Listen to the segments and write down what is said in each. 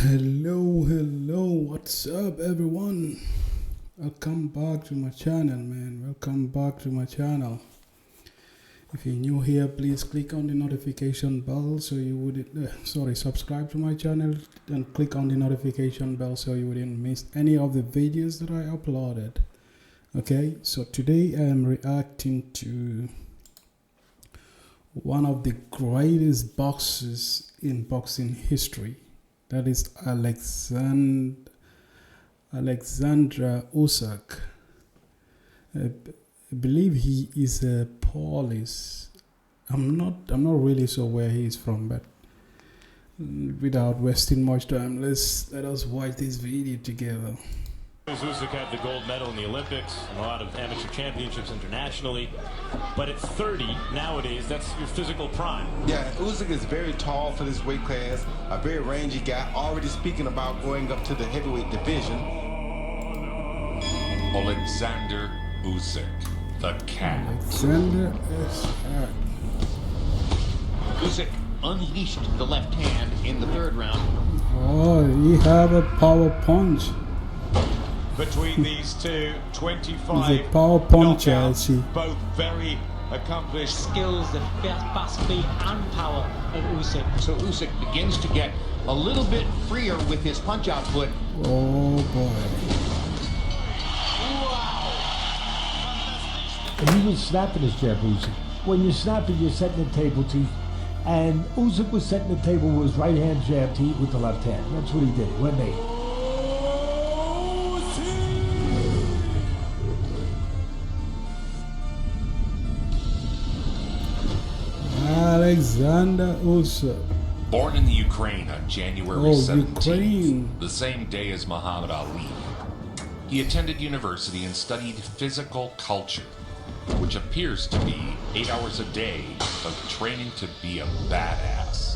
Hello, what's up, everyone? Welcome back to my channel, man. Welcome back to my channel. If you're new here, please click on the notification bell so you would subscribe to my channel and click on the notification bell so you wouldn't miss any of the videos that I uploaded. Okay, so today I am reacting to one of the greatest boxers in boxing history. That is Oleksandr Usyk. I believe he is a Polish. I'm not really sure where he is from, but without wasting much time, let us watch this video together. Usyk had the gold medal in the Olympics and a lot of amateur championships internationally, but at 30 nowadays, that's your physical prime. Yeah, Usyk is very tall for this weight class, a very rangy guy, already speaking about going up to the heavyweight division. Oleksandr Usyk, the cat. Oleksandr Usyk. Usyk unleashed the left hand in the third round. Oh, he have a power punch. Between these two, 25 He's a power puncher, knockouts, both very accomplished. Skills, the fast speed and power of Usyk. So Usyk begins to get a little bit freer with his punch output. Oh boy. He was snapping his jab, Usyk. When you're snapping, you're setting the table teeth. And Usyk was setting the table with his right hand jab to eat with the left hand. That's what he did. He went made. Oleksandr Usyk. Born in the Ukraine on January 17th, Ukraine. the same day as Muhammad Ali. He attended university and studied physical culture, which appears to be 8 hours a day of training to be a badass.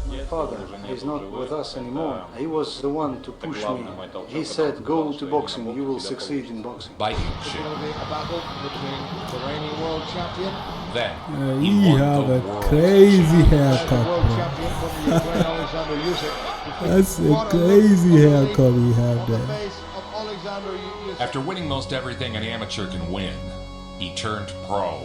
My father is not with us anymore. He was the one to push me. He said, go to boxing, you will succeed in boxing. Biting It's shit. going to be a battle between the reigning world champion Then, He he won have the a world crazy and the haircut, world bro. champion from the Ukraine, Oleksandr Usyk. That's a What crazy look haircut he have on the there. face of Oleksandr Usyk. After winning most everything an amateur can win, he turned pro.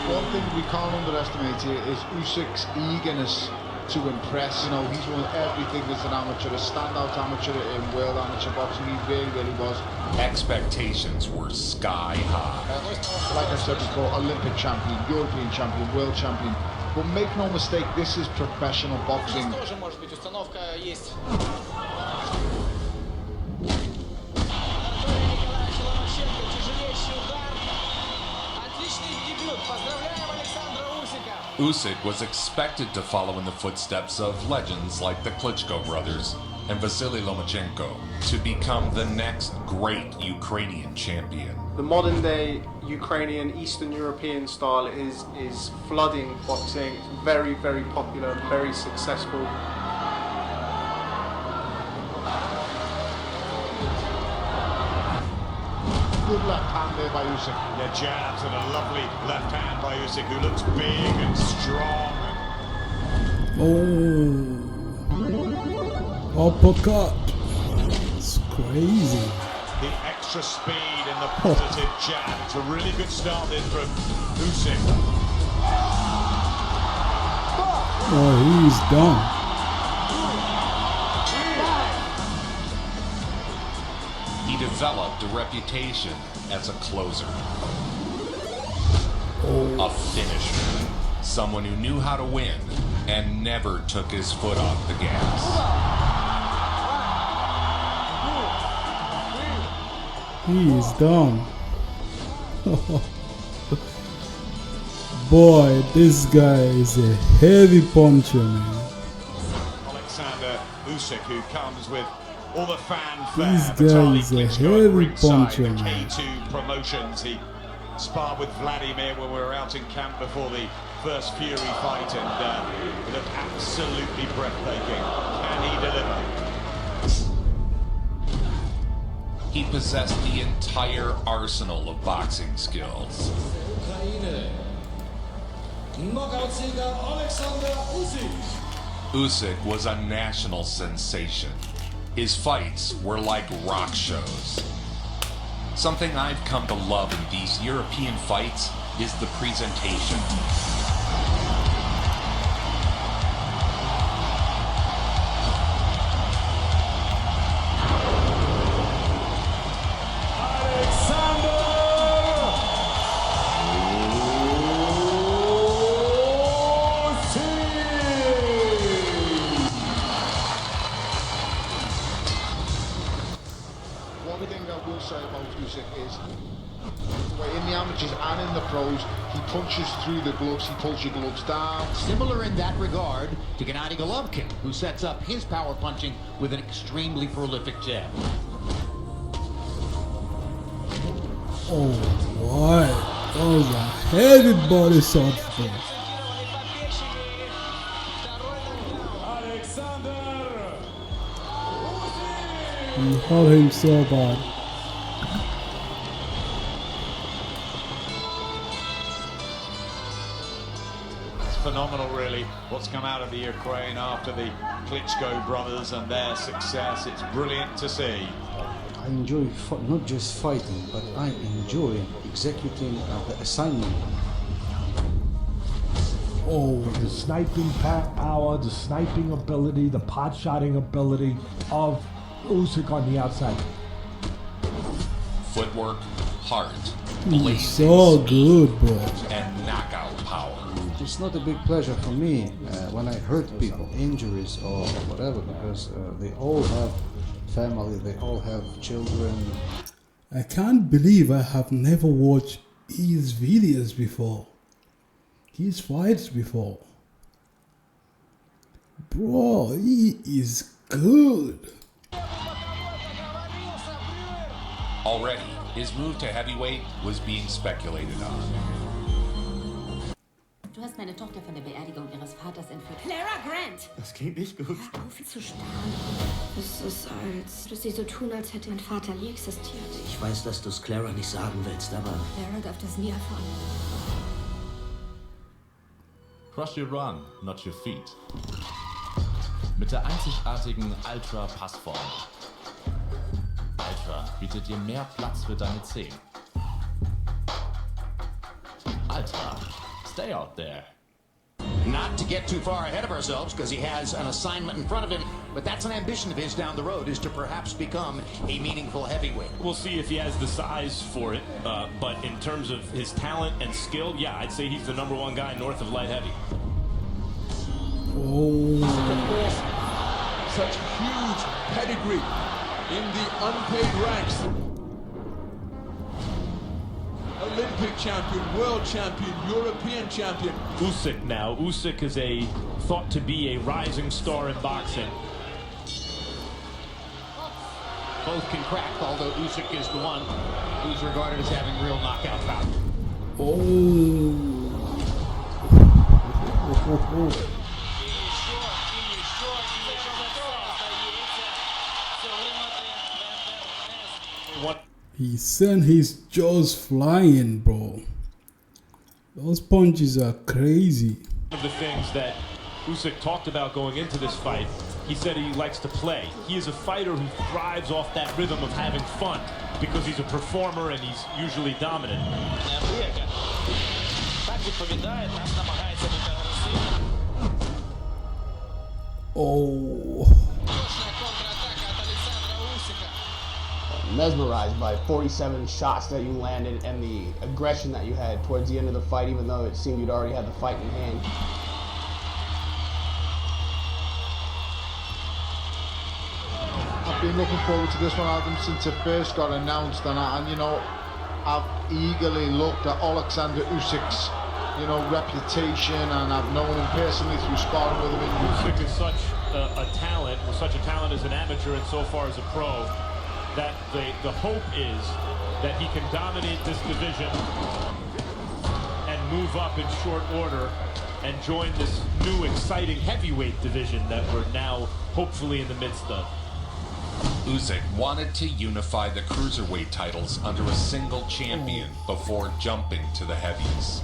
One thing we can't underestimate here is Usyk's eagerness to impress. You know, he's won everything as an amateur, a standout amateur in world amateur boxing. He really was. Expectations were sky high. Like I said before, Olympic champion, European champion, world champion. But make no mistake, this is professional boxing. Usyk was expected to follow in the footsteps of legends like the Klitschko brothers and Vasily Lomachenko to become the next great Ukrainian champion. The modern day Ukrainian Eastern European style is flooding boxing. It's very, very popular, very successful. Good left hand there by Usyk. Yeah, jabs and a lovely left hand by Usyk, who looks big and strong. Oh, uppercut. It's crazy. The extra speed and the positive jab. It's a really good start this from Usyk. Oh, he's done. He developed a reputation as a closer, a finisher, someone who knew how to win and never took his foot off the gas. He is done. Boy, this guy is a heavy puncher, man. Oleksandr Usyk, who comes with all the fanfare. This guy Vitaly is a Klitschko at heavy ringside, puncher, the man. K2 promotions. He sparred with Vladimir when we were out in camp before the first Fury fight, and it looked absolutely breathtaking. Can he deliver? He possessed the entire arsenal of boxing skills. Knockout-Sieger Oleksandr Usyk. Usyk was a national sensation. His fights were like rock shows. Something I've come to love in these European fights is the presentation. One thing I will say about Usyk is, in the amateurs and in the pros, he punches through the gloves, he pulls your gloves down. Similar in that regard to Gennady Golovkin, who sets up his power punching with an extremely prolific jab. Oh, what? Oh, my heavy body shots, bro. He hurt him so bad. It's phenomenal, really, what's come out of the Ukraine after the Klitschko brothers and their success. It's brilliant to see. I enjoy not just fighting, but I enjoy executing the assignment. Oh, the sniping power, the sniping ability, the pot-shotting ability of Usyk on the outside. Footwork, heart, He's so good, bro. and knockout power. It's not a big pleasure for me when I hurt people, injuries or whatever, because they all have family, they all have children. I can't believe I have never watched his videos before. His fights before. Bro, he is good. Already, his move to heavyweight was being speculated on. Du hast meine Tochter von der Beerdigung ihres Vaters entführt. Clara Grant! Das klingt nicht gut. Hör auf zu starren. Es ist, als du sie so tun, als hätte dein Vater nie existiert. Ich weiß, dass du es Clara nicht sagen willst, aber... Clara darf das nie erfahren. Crush your run, not your feet. Mit der einzigartigen Ultra-Passform. Ultra bietet dir mehr Platz für deine Zehen. Ultra, stay out there. Not to get too far ahead of ourselves, because he has an assignment in front of him, but that's an ambition of his down the road, is to perhaps become a meaningful heavyweight. We'll see if he has the size for it, but in terms of his talent and skill, yeah, I'd say he's the #1 guy north of light heavy. Oh. Such huge pedigree in the unpaid ranks. Olympic champion, world champion, European champion. Usyk now. Usyk is thought to be a rising star in boxing. Both can crack, although Usyk is the one who's regarded as having real knockout power. He sent his jaws flying, bro. Those punches are crazy. One of the things that Usyk talked about going into this fight, he said he likes to play. He is a fighter who thrives off that rhythm of having fun because he's a performer and he's usually dominant. Oh. Mesmerized by 47 shots that you landed and the aggression that you had towards the end of the fight, even though it seemed you'd already had the fight in hand. I've been looking forward to this one, Adam, since it first got announced, and you know, I've eagerly looked at Oleksandr Usyk's, you know, reputation, and I've known him personally through sparring with him. Usyk is such a talent, or such a talent as an amateur and so far as a pro, that the hope is that he can dominate this division and move up in short order and join this new exciting heavyweight division that we're now hopefully in the midst of. Usyk wanted to unify the cruiserweight titles under a single champion before jumping to the heavies.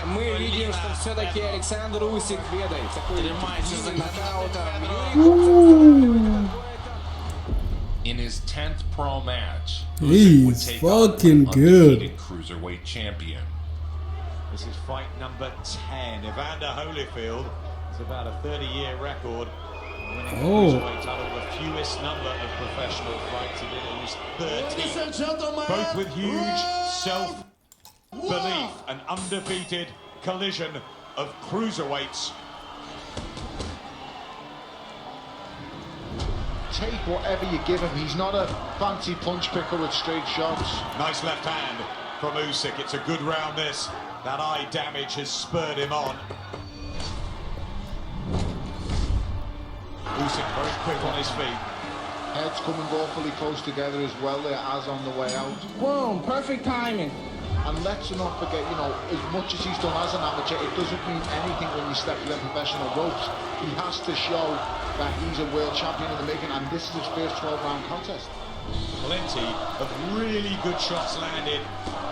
Мы видим, что все-таки Александр Усик ведает такой In his 10th pro match, Usyk would He's take on fucking the good. undefeated Cruiserweight champion. This is fight number 10. Evander Holyfield has about a 30-year record. Winning the Cruiserweight title, the fewest number of professional fights. He did it, it was 13. Both with huge self-belief. An undefeated collision of cruiserweights. Take whatever you give him. He's not a fancy punch picker with straight shots. Nice left hand from Usyk. It's a good round, this. That eye damage has spurred him on. Usyk very quick on his feet. Heads coming awfully close together as well there as on the way out. Boom, perfect timing. And let's not forget, you know, as much as he's done as an amateur, it doesn't mean anything when you step to the professional ropes. He has to show that he's a world champion in the making, and this is his first 12-round contest. Plenty of really good shots landed,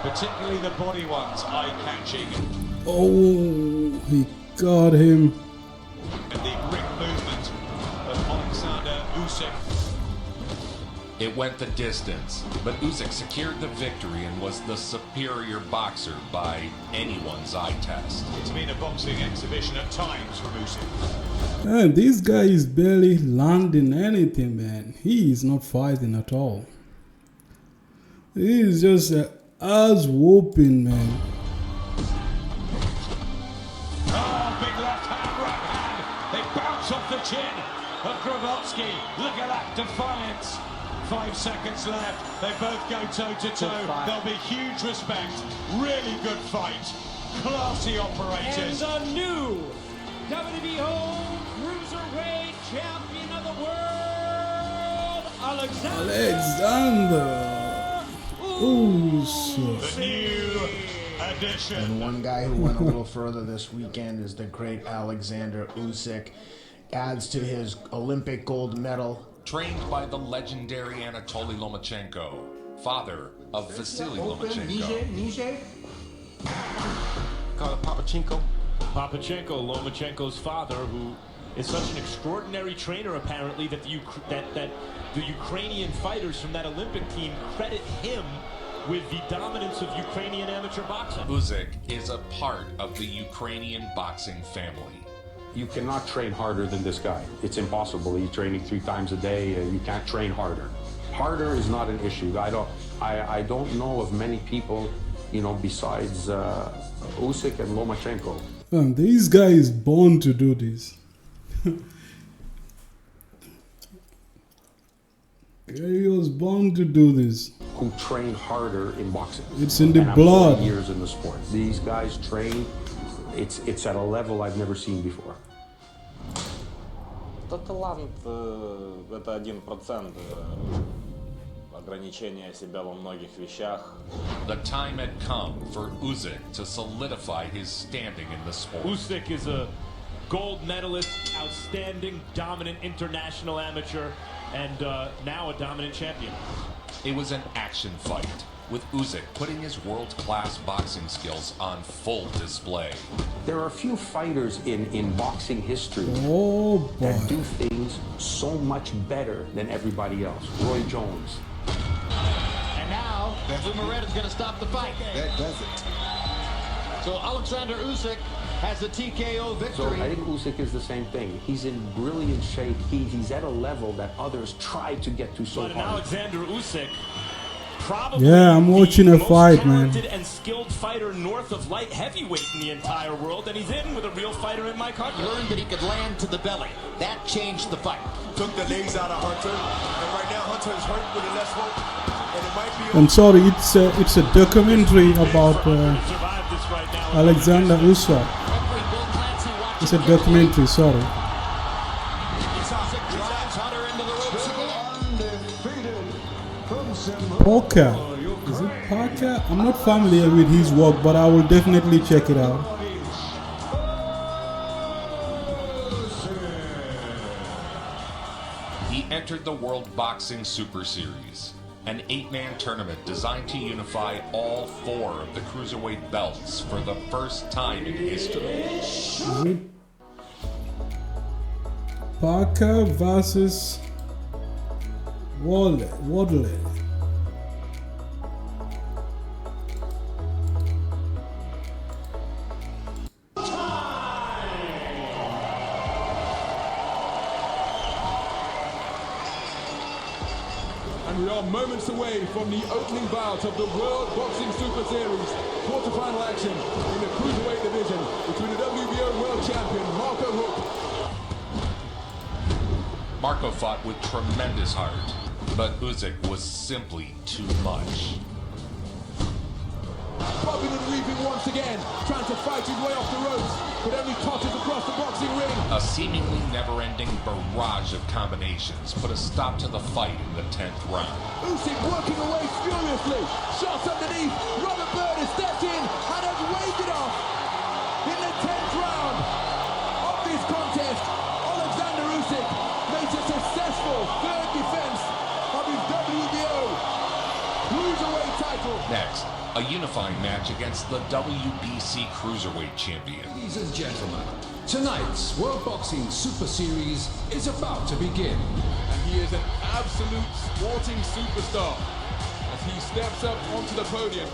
particularly the body ones, eye-catching. Oh, he got him. And the ring movement of Oleksandr Usyk. It went the distance, but Usyk secured the victory and was the superior boxer by anyone's eye test. It's been a boxing exhibition at times from Usyk. Man, this guy is barely landing anything, man. He is not fighting at all. He is just ass whooping, man. Oh, big left hand, right hand. They bounce off the chin of Gravotsky. Look at that defiance. 5 seconds left. They both go toe-to-toe. There'll be huge respect. Really good fight. Classy operators. And the new WWE Home Cruiserweight Champion of the World, Oleksandr Usyk. The new addition. And one guy who went a little further this weekend is the great Oleksandr Usyk. Adds to his Olympic gold medal. Trained by the legendary Anatoly Lomachenko, father of Vasily Lomachenko. Call it Papachenko. Papachenko, Lomachenko's father, who is such an extraordinary trainer, apparently, that the Ukrainian fighters from that Olympic team credit him with the dominance of Ukrainian amateur boxing. Usyk is a part of the Ukrainian boxing family. You cannot train harder than this guy. It's impossible. He's training 3 times a day, and you can't train harder. Harder is not an issue. I don't know of many people, you know, besides Usyk and Lomachenko. Man, this guy is born to do this. He was born to do this. Who train harder in boxing? It's in the and blood. I'm 40 years in the sport. These guys train. It's at a level I've never seen before. Талант это 1%. Ограничение себя во многих вещах. The time had come for Usyk to solidify his standing in the sport. Usyk is a gold medalist, outstanding, dominant international amateur, and now a dominant champion. It was an action fight, with Usyk putting his world-class boxing skills on full display. There are few fighters in boxing history that do things so much better than everybody else. Roy Jones. And now, Fumaretta's going to stop the fight. That does it. So Oleksandr Usyk has a TKO victory. So I think Usyk is the same thing. He's in brilliant shape. He's at a level that others try to get to so But hard. Oleksandr Usyk, probably Yeah, I'm watching a fight, man. talented and skilled fighter north of light heavyweight in the entire world, and he's in with a real fighter in my country. Learned that he could land to the belly. That changed the fight. Took the legs out of Hunter, and right now Hunter is hurt with a left hook, and it might be. I'm sorry, it's a documentary about Oleksandr Usyk. It's a documentary, sorry. Parker. Is it Parker? I'm not familiar with his work, but I will definitely check it out. He entered the World Boxing Super Series, an 8-man tournament designed to unify all 4 of the Cruiserweight belts for the first time in history. Parker versus Wadley. And we are moments away from the opening bout of the World Boxing Super Series quarterfinal action in the Cruiserweight division between the WBO World Champion Marco Huck. Marco fought with tremendous heart, but Usyk was simply too much. Bobbing and weaving once again, trying to fight his way off the ropes, but only totters across the boxing ring. A seemingly never-ending barrage of combinations put a stop to the fight in the 10th round. Usyk working away furiously, shots underneath, Robert Bird has stepped in and has waved it off. In the 10th round of this contest, Oleksandr Usyk makes a successful third defense of his WBO Cruiserweight title. Next, a unifying match against the WBC Cruiserweight champion. Ladies and gentlemen, tonight's World Boxing Super Series is about to begin. And he is an absolute sporting superstar as he steps up onto the podium.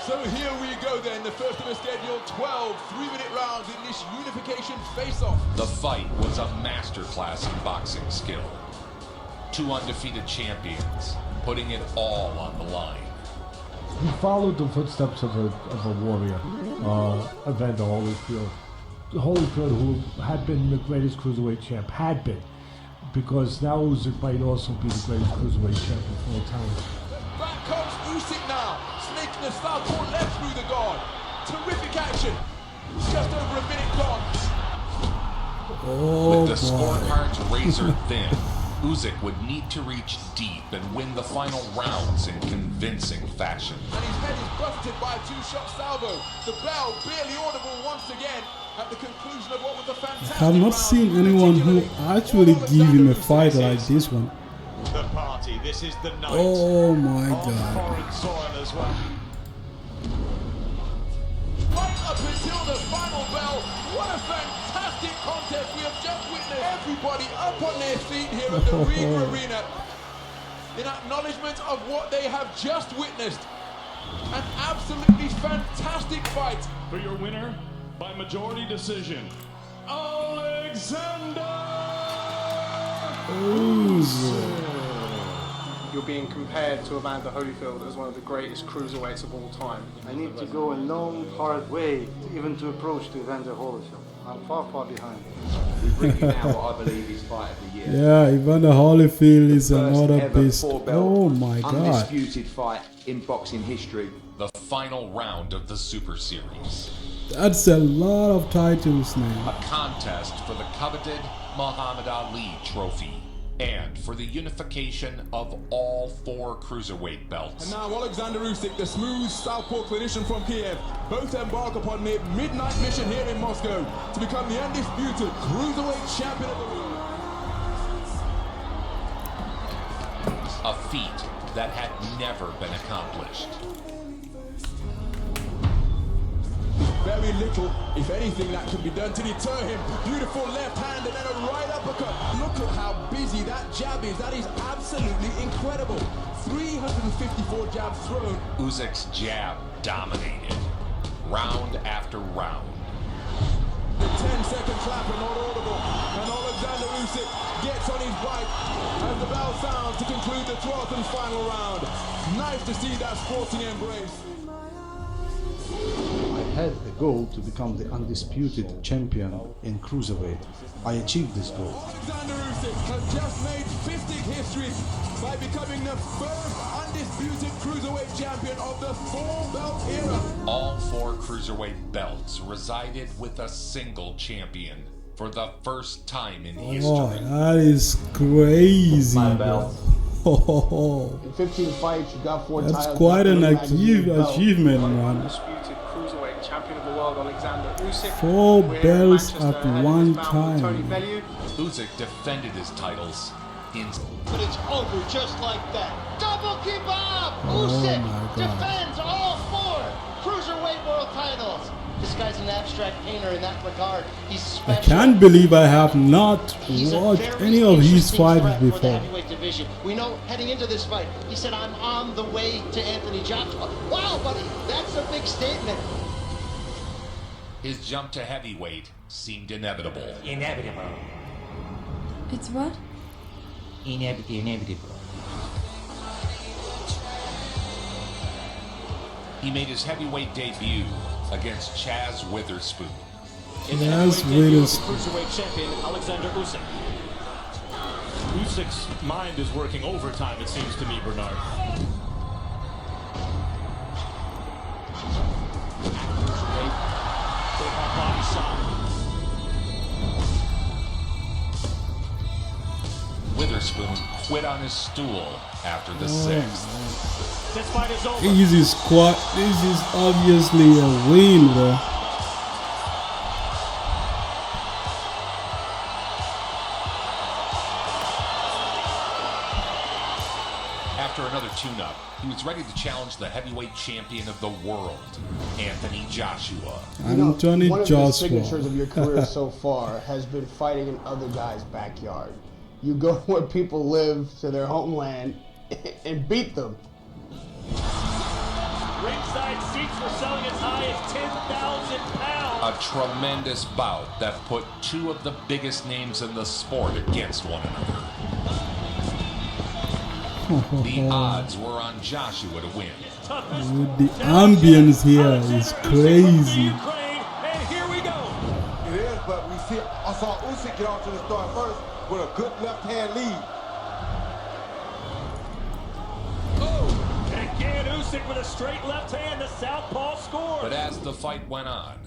So here we go then, the first of a scheduled 12 3-minute rounds in this unification face-off. The fight was a masterclass in boxing skill. 2 undefeated champions, putting it all on the line. He followed the footsteps of a warrior, Evander Holyfield. Holyfield, who had been the greatest cruiserweight champ, had been, because now Usyk might also be the greatest cruiserweight champion of all time. Back comes Usyk now, snaking the southpaw left through the guard. Terrific action. Just over a minute gone. Oh, with the scorecards razor thin, Usyk would need to reach deep and win the final rounds in convincing fashion. And his head is buffeted by a 2-shot salvo. The bell barely audible once again at the conclusion of what was a fantastic I have not seen anyone who actually give him a fight like this one. The party, this is the night. Oh my on God. foreign soil as well. Right up until the final bell, what a fantastic contest we have just witnessed. Everybody up on their feet here at the Riga Arena in acknowledgement of what they have just witnessed. An absolutely fantastic fight. For your winner, by majority decision, Oleksandr Usyk. You're being compared to Evander Holyfield as one of the greatest cruiserweights of all time. I need to go a long, hard way even to approach to Evander Holyfield. I'm far, far behind. We bring you now what I believe is fight of the year. Yeah, Evander Holyfield is another First ever beast. 4-belt, Oh my God. undisputed fight in boxing history. The final round of the Super Series. That's a lot of titles, man. A contest for the coveted Muhammad Ali trophy and for the unification of all 4 cruiserweight belts. And now Oleksandr Usyk, the smooth southpaw clinician from Kiev, both embark upon their midnight mission here in Moscow to become the undisputed cruiserweight champion of the world. A feat that had never been accomplished. Very little, if anything, that can be done to deter him. Beautiful left hand and then a right uppercut. Look at how busy that jab is. That is absolutely incredible. 354 jabs thrown. Usyk's jab dominated, round after round. The 10-second clapper not audible. And Oleksandr Usyk gets on his bike as the bell sounds to conclude the 12th and final round. Nice to see that sporting embrace. I had a goal to become the undisputed champion in Cruiserweight. I achieved this goal. Oleksandr Usyk has just made fistic history by becoming the first undisputed Cruiserweight champion of the 4-belt era. All 4 Cruiserweight belts resided with a single champion for the first time in history. Oh, that is crazy. My belt. Oh, In 15 fights, you got 4 that's titles. quite an Magazine belt. achievement, man. Undisputed cruiserweight champion of the world, Oleksandr Usyk. 4 We're here belts in Manchester, at ahead of one his bout with Tony time. Bellew. Usyk defended his titles in... But it's over just like that. Double kebab! Oh Usyk my God. defends all 4 Cruiserweight world titles. This guy's an abstract painter in that regard. He's special. I can't believe I have not He's a watched very any of his interesting fights threat for the before. heavyweight division. We know heading into this fight, he said, I'm on the way to Anthony Joshua. Wow, buddy, that's a big statement. His jump to heavyweight seemed inevitable. Inevitable. It's what? Inevitable. He made his heavyweight debut against Chaz Witherspoon. In the Yes, heavyweight debut of Witherspoon. the Cruiserweight champion, Oleksandr Usyk. Usyk's mind is working overtime, it seems to me, Bernard. Body shot. Witherspoon quit on his stool after the 6th. This fight is over. Easy squat. This is obviously a win, bro. After another tune-up, he was ready to challenge the heavyweight champion of the world, Anthony Joshua. Anthony one of Joshua. the signatures of your career so far has been fighting in other guys' backyard. You go where people live, to their homeland, and beat them. Ringside seats were selling as high as 10,000 pounds. A tremendous bout that put 2 of the biggest names in the sport against one another. The odds were on Joshua to win. Dude, the ambience here is crazy. And here we go. It is, but I saw Usyk get off to the start first with a good left-hand lead. And again, Usyk with a straight left hand, the southpaw scores. But as the fight went on,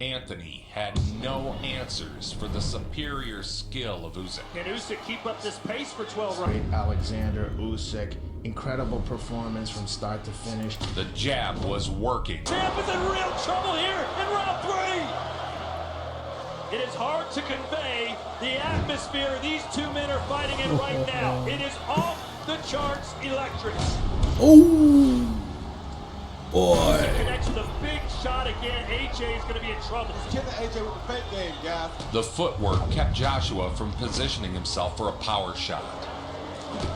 Anthony had no answers for the superior skill of Usyk. Can Usyk keep up this pace for 12 rounds? Oleksandr Usyk, incredible performance from start to finish. The jab was working. Champ is in real trouble here in round 3. It is hard to convey the atmosphere these 2 men are fighting in right now. It is off the charts electric. Oh, boy. Connects with a big shot again. AJ is going to be in trouble. Killing AJ with the fake game, guys. The footwork kept Joshua from positioning himself for a power shot.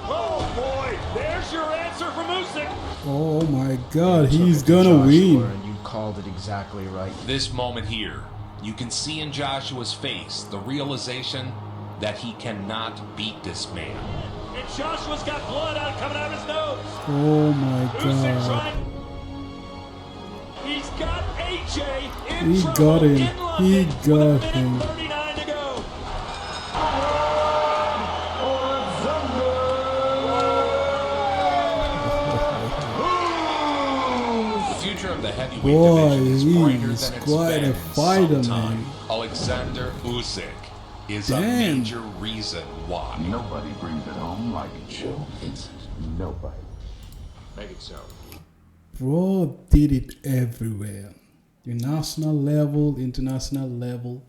Oh boy, there's your answer from Usyk. Oh my God, You he's took it to gonna Joshua, win. And you called it exactly right. This moment here, you can see in Joshua's face the realization that he cannot beat this man. And Joshua's got blood coming out of his nose. Oh my Usyk God. trying. He's got AJ in He trouble got him. in He London got with a him. minute 39 to go. The future of the heavyweight Boy, division is he brighter is than it's quite been a in fighter, some time. man. Oleksandr Usyk is a Damn. major reason why. Nobody brings it home like Joe Vincent. Nobody. Make it so. Bro did it everywhere. The national level, international level.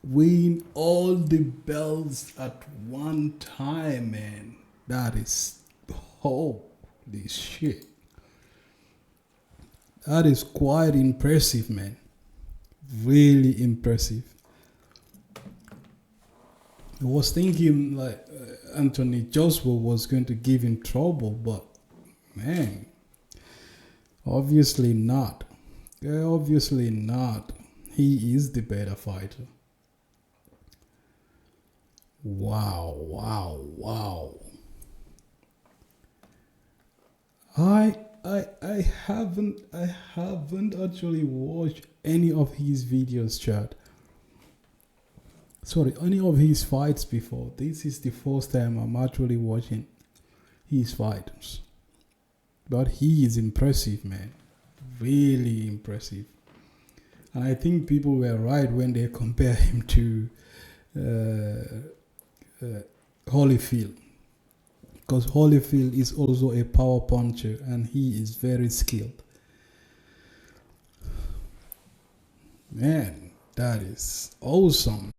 Win all the belts at one time, man. That is holy shit. That is quite impressive, man. Really impressive. I was thinking like Anthony Joshua was going to give him trouble, but man, obviously not. Obviously not. He is the better fighter. Wow, wow, wow. I haven't actually watched any of his videos, chat. Sorry, any of his fights before. This is the first time I'm actually watching his fights. But he is impressive, man. Really impressive. And I think people were right when they compare him to Holyfield. Because Holyfield is also a power puncher and he is very skilled. Man, that is awesome.